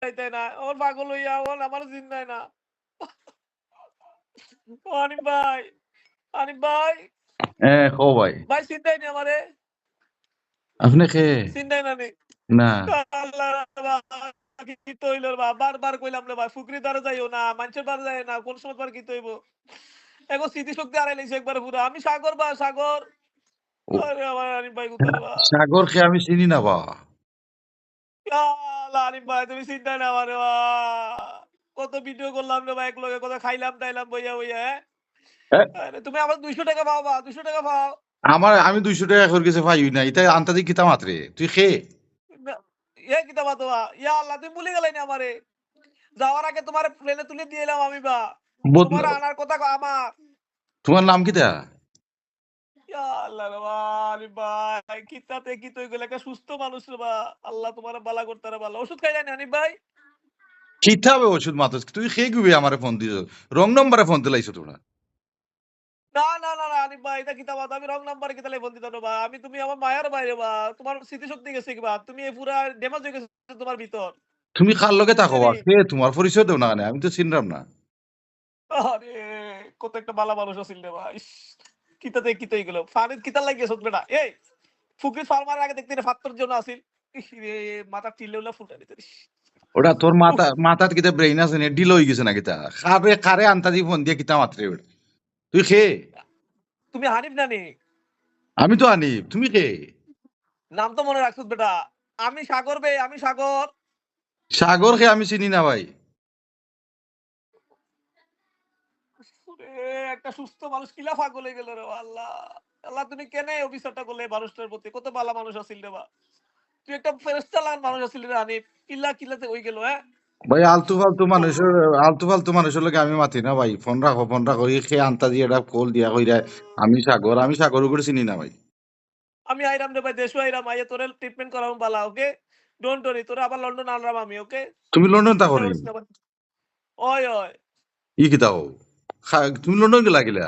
যাইতে না ওর পাগল হইয়া ওর আমার চিন্তায় না ও আনিফ ভাই খো ভাই ভাই চিন্তাই নি আমারে আপনি খে চিন্তাই না নি না আল্লাহ কি তৈল বারবার কইলাম রে ভাই ফুকরি দ্বারা যাইও না মানুষের দ্বারা যায় না কোন সময় পর কি তৈব এখন স্মৃতিশক্তি হারাই লাইছে একবার পুরো আমি সাগর বা সাগর আরে আমার আনিফ ভাই কোথায় বা সাগর খে আমি চিনি না বা আল্লাহ আনিফ ভাই তুমি চিন্তা না মানে কত ভিডিও করলাম রে ভাই এক লগে কত খাইলাম টাইলাম বইয়া বইয়া এ, আরে তুমি আমার 200 টাকা পাও বা 200 টাকা পাও আমি 200 টাকা করে গেছে পাই না এটা আন্তাজি কিতা মাত্রে তুই খে এ কিতা বাতো ইয়া আল্লাহ তুমি ভুলে গেলে না আমারে যাওয়ার আগে তোমার প্লেনে তুলে দিয়ে এলাম আমি বা তোমার আনার কথা আমার তোমার নাম কিতা ইয়া আল্লাহ রে বা আনিফ ভাই কিতাতে কি তুই গেলে একটা সুস্থ মানুষ রে বা আল্লাহ তোমার বালা করতে রে বালা ওষুধ খাইলেন আনিফ ভাই কিতা হবে ওষুধ মাত্র তুই খে গুবে আমারে ফোন দিছ রং নম্বরে ফোন দিলাইছো তোমরা না না না না আনিফ ভাই এটা কিতা বাত আমি রং নাম্বারে কিতা লাই ফোন দিতাম রে বা আমি তুমি আমার মায়ের বাইরে বা তোমার স্মৃতিশক্তি গেছে কি বা তুমি এই পুরা ড্যামেজ হয়ে গেছে তোমার ভিতর তুমি কার লগে থাকো বা বুঝলি খে তোমার পরিচয় দেও না কেন? আমি তো চিনলাম না আরে কত একটা বালা মানুষ আছিল রে ভাই কিতাতে কিতাই গেল ফানিদ কিতা লাগিয়েছ বেটা এই ফুকরি ফার্মার আগে দেখতে ফাত্তর জন্য আছিল রে মাথা টিলে উলা ফুটা দিতে ওটা তোর মাথাত কিতা ব্রেইন আছে না ডিল হয়ে গেছে না কিতা কারে আন্তাজি ফোন দিয়ে কিতা মাত্রে ওটা তুই খে তুমি হানিফ নানি আমি তো আনি তুমি কে নাম তো মনে রাখছো বেটা আমি সাগর বে আমি সাগর সাগর খে আমি চিনি না ভাই একটা সুস্থ মানুষ কিলা পাগল হয়ে গেল রে আল্লাহ আল্লাহ তুমি কেন এই অফিসারটা করলে মানুষটার প্রতি কত ভালো মানুষ আছিল রে বা তুই একটা ফেরেশতা লাগান মানুষ আছিল রে হানিফ কিল্লা কিল্লাতে হয়ে গেল হ্যাঁ ভাই আলতু ফালতু মানুষের লোক আমি মাতি না ভাই ফোন রাখো খে আন্তাজি এটা কল দিয়া কইরা আমি সাগর করে চিনি না ভাই আমি আইরাম রে ভাই দেশু আইরাম আইয়া তোরে ট্রিটমেন্ট করাম বালা ওকে ডোন্ট ওরি তোরে আবার লন্ডন আনরাম আমি ওকে তুমি লন্ডন থাকো চিন্তা নি করিস না ভাই ওই ওই ই কিতা হো তুমি লন্ডন গেলা গেলা